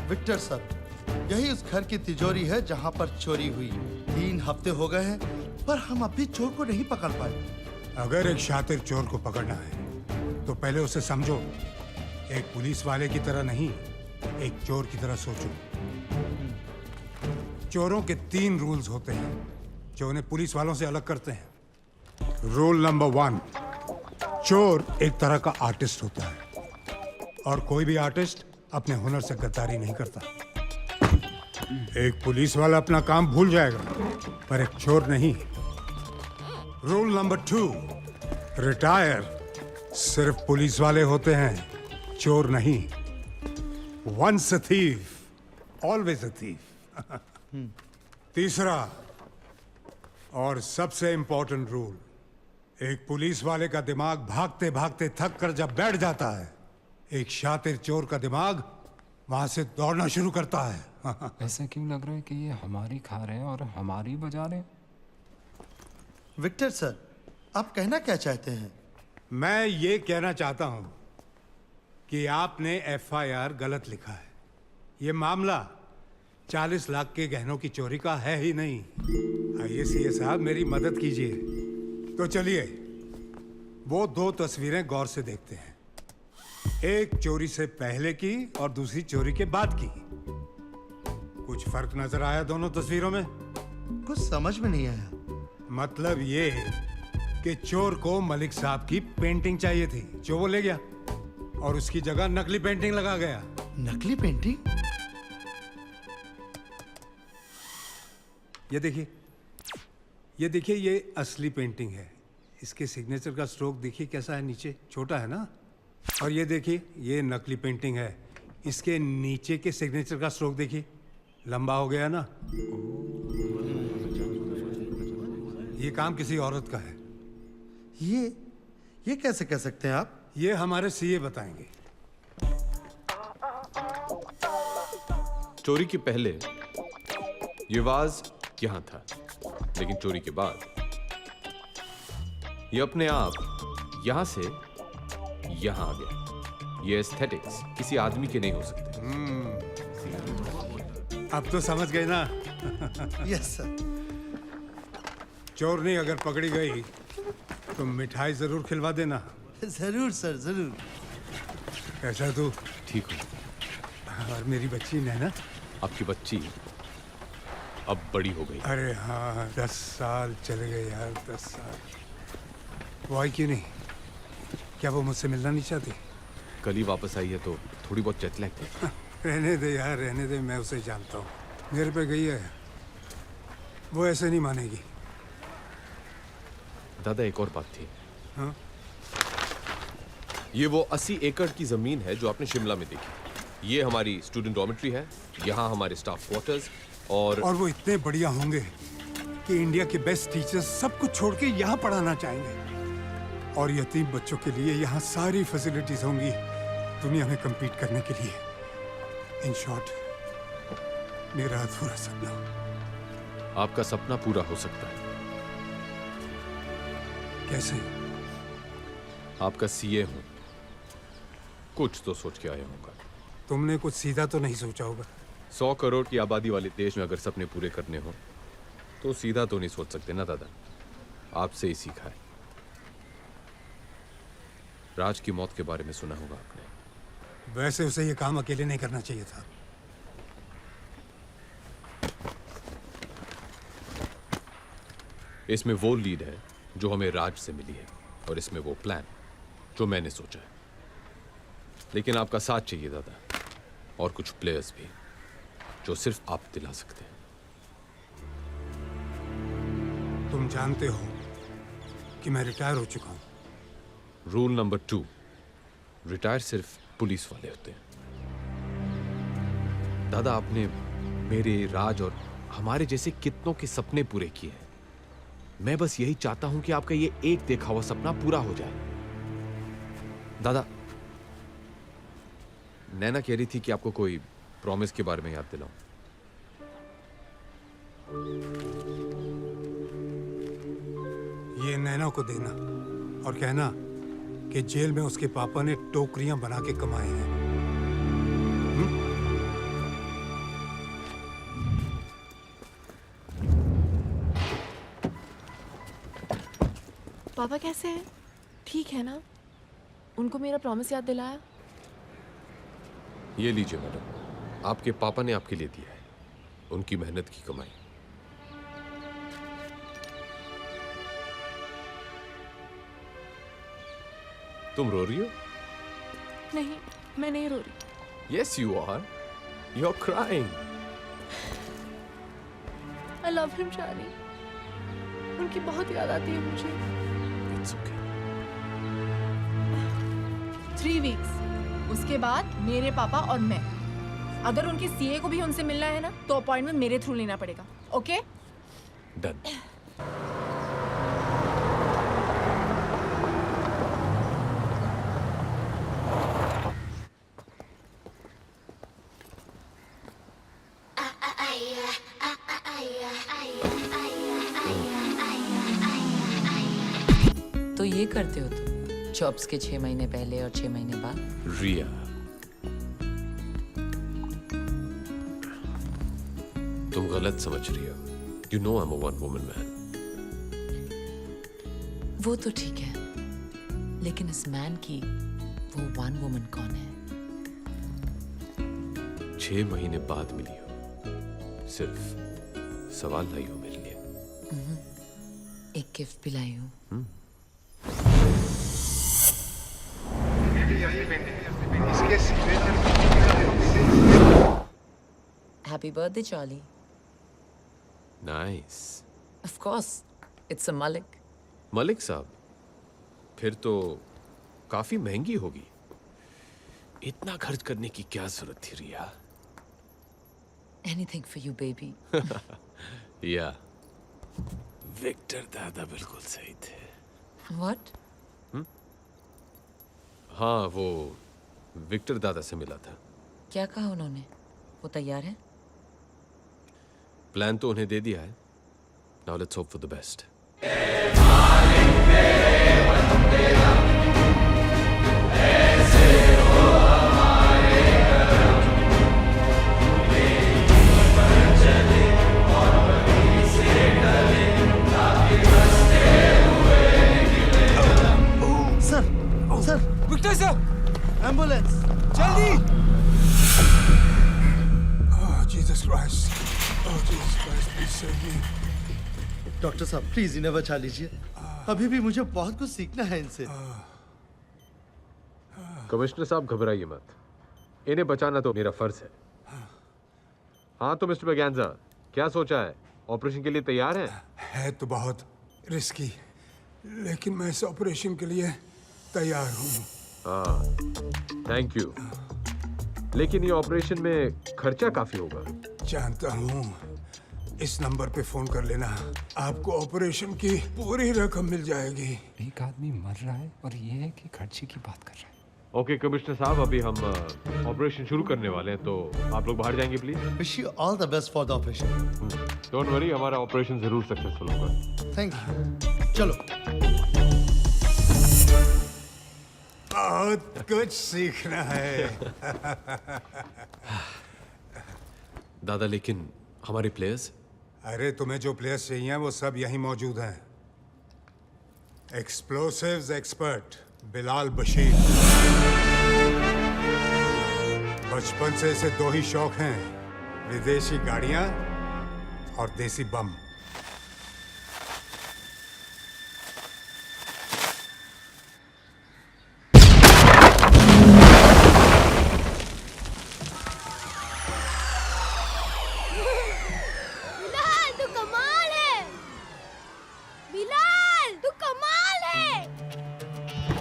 Victor sir, यही उस घर की तिजोरी है जहां पर चोरी हुई। 3 हफ्ते हो गए हैं पर हम अभी चोर को नहीं पकड़ पाए। अगर एक शातिर चोर को पकड़ना है तो पहले उसे समझो। एक पुलिस वाले की तरह नहीं, एक चोर की तरह सोचो। चोरों के 3 रूल्स होते हैं जो उन्हें पुलिस वालों से अलग करते हैं। रूल नंबर 1, चोर एक तरह का आर्टिस्ट होता है और कोई भी आर्टिस्ट अपने हुनर से गद्दारी नहीं करता। एक पुलिस वाला अपना काम भूल जाएगा पर एक चोर नहीं। रूल नंबर 2, रिटायर सिर्फ पुलिस वाले होते हैं, चोर नहीं। Once a thief always a thief. तीसरा और सबसे इंपॉर्टेंट रूल, एक पुलिस वाले का दिमाग भागते भागते थक कर जब बैठ जाता है, एक शातिर चोर का दिमाग वहां से दौड़ना शुरू करता है। ऐसा क्यों लग रहा है कि ये हमारी खा रहे हैं और हमारी बजा रहे हैं? विक्टर सर, आप कहना क्या चाहते हैं? मैं ये कहना चाहता हूं कि आपने FIR गलत लिखा है। ये मामला 40 लाख के गहनों की चोरी का है ही नहीं। आइए सीए साहब, मेरी मदद कीजिए। तो चलिए वो 2 तस्वीरें गौर से देखते हैं। एक चोरी से पहले की और दूसरी चोरी के बाद की। कुछ फर्क नजर आया दोनों तस्वीरों में? कुछ समझ में नहीं आया। मतलब ये कि चोर को मलिक साहब की पेंटिंग चाहिए थी जो वो ले गया और उसकी जगह नकली पेंटिंग लगा गया। नकली पेंटिंग? ये देखिए, ये असली पेंटिंग है। इसके सिग्नेचर का स्ट्रोक देखिए कैसा है, नीचे छोटा है ना। और ये देखिए, ये नकली पेंटिंग है। इसके नीचे के सिग्नेचर का स्ट्रोक देखिए, लंबा हो गया ना। ये काम किसी औरत का है। ये कैसे कह सकते हैं आप? ये हमारे सीए बताएंगे। चोरी के पहले ये वाज यहां था, लेकिन चोरी के बाद ये अपने आप यहां से यहां आ गया। ये एस्थेटिक्स किसी आदमी के नहीं हो सकते। अब तो समझ गए ना? Yes sir. चोरनी अगर पकड़ी गई तो मिठाई जरूर खिलवा देना। जरूर सर, जरूर। कैसा तू? ठीक हो? और मेरी बच्ची नैना? आपकी बच्ची अब बड़ी हो गई। अरे हाँ, 10 साल चले गए यार, 10 साल। वो आई क्यों नहीं? क्या वो मुझसे मिलना नहीं चाहती? कल ही वापस आई है तो थोड़ी बहुत जेट लैग थी। रहने दे यार, रहने दे। मैं उसे जानता हूँ, मेरे पे गई है। वो ऐसे नहीं मानेगी। दादा, एक और बात थी। हाँ? ये वो 80 एकड़ की जमीन है जो आपने शिमला में देखी। ये हमारी स्टूडेंट डॉर्मेट्री है, यहाँ हमारे स्टाफ क्वार्टर्स और वो इतने बढ़िया होंगे कि इंडिया के बेस्ट टीचर्स सब कुछ छोड़ के यहाँ पढ़ाना चाहेंगे। और यतीम बच्चों के लिए यहाँ सारी फैसिलिटीज होंगी दुनिया में compete करने के लिए। इन शॉर्ट, मेरा अधूरा सपना। आपका सपना पूरा हो सकता है। कैसे? आपका सीए हूं, कुछ तो सोच के आया होगा। तुमने कुछ सीधा तो नहीं सोचा होगा। 100 करोड़ की आबादी वाले देश में अगर सपने पूरे करने हो तो सीधा तो नहीं सोच सकते ना दादा। आपसे ही सीखा है। राज की मौत के बारे में सुना होगा आपने। वैसे उसे ये काम अकेले नहीं करना चाहिए था। इसमें वो लीड है जो हमें राज से मिली है और इसमें वो प्लान जो मैंने सोचा है। लेकिन आपका साथ चाहिए दादा, और कुछ प्लेयर्स भी जो सिर्फ आप दिला सकते हैं। तुम जानते हो कि मैं रिटायर हो चुका हूं। रूल नंबर 2, रिटायर सिर्फ पुलिस वाले होते हैं। दादा, आपने मेरे, राज और हमारे जैसे कितनों के सपने पूरे किए हैं। मैं बस यही चाहता हूं कि आपका ये एक देखा हुआ सपना पूरा हो जाए। दादा, नैना कह रही थी कि आपको कोई प्रॉमिस के बारे में याद दिलाऊं। ये नैना को देना और कहना कि जेल में उसके पापा ने टोकरियां बना के कमाए हैं। पापा कैसे हैं? ठीक है ना? उनको मेरा प्रॉमिस याद दिलाया? ये लीजिए मैडम, आपके पापा ने आपके लिए दिया है, उनकी मेहनत की कमाई। तुम रो रही हो? नहीं, मैं नहीं रो रही। Yes, you are. You're crying. I love him, शानी। उनकी बहुत याद आती है मुझे। It's okay. 3 weeks। उसके बाद मेरे पापा और मैं। अगर उनके सीए को भी उनसे मिलना है ना, तो अपॉइंटमेंट मेरे थ्रू लेना पड़ेगा। ओके? Done. तो ये करते हो तुम जॉब्स के 6 महीने पहले और 6 महीने बाद? रिया, तुम गलत समझ रही हो। You know I'm a one woman man. वो तो ठीक है, लेकिन इस मैन की वो वन वुमन कौन है? 6 महीने बाद मिली हो, सिर्फ सवाल लाई हो मेरे लिए। एक गिफ्ट भी लाई हूँ। Happy birthday Charlie. Nice. Of course, it's a Malik. Malik साहब, फिर तो काफी महंगी होगी। इतना खर्च करने की क्या जरूरत थी Riya? Anything for you baby. या विक्टर दादा बिल्कुल सही थे। व्हाट? हाँ, वो विक्टर दादा से मिला था। क्या कहा उन्होंने? वो तैयार है? प्लान तो उन्हें दे दिया है। Now let's hope for the best. Sir, sir, Victor साहब, एम्बुलेंस। जल्दी! Oh, Jesus Christ. Oh, Jesus Christ, please save me. Doctor साहब, प्लीज इन्हें बचा लीजिए। अभी भी मुझे बहुत कुछ सीखना है इनसे। कमिश्नर साहब, घबराइए मत। इन्हें बचाना तो मेरा फर्ज है। हाँ तो मिस्टर बैगैंजा, क्या सोचा है? ऑपरेशन के लिए तैयार है? है तो बहुत रिस्की, लेकिन मैं इस ऑपरेशन के लिए तैयार हूँ। हाँ, थैंक यू। लेकिन ये ऑपरेशन में खर्चा काफी होगा। जानता हूँ, इस नंबर पे फोन कर लेना, आपको ऑपरेशन की पूरी रकम मिल जाएगी। एक आदमी मर रहा है और ये है कि खर्चे की बात कर रहा है। ओके कमिश्नर साहब, अभी हम ऑपरेशन शुरू करने वाले हैं, तो आप लोग बाहर जाएंगे please. Wish you all the best for the operation. Don't worry, हमारा ऑपरेशन जरूर सक्सेसफुल होगा। Thank you. चलो। बहुत कुछ सीखना है। दादा, लेकिन हमारे प्लेयर्स? अरे तुम्हें जो प्लेयर्स चाहिए वो सब यहीं मौजूद हैं। Explosives expert Bilal Bashir. बचपन से इसे 2 ही शौक हैं, विदेशी गाड़ियां और देसी बम।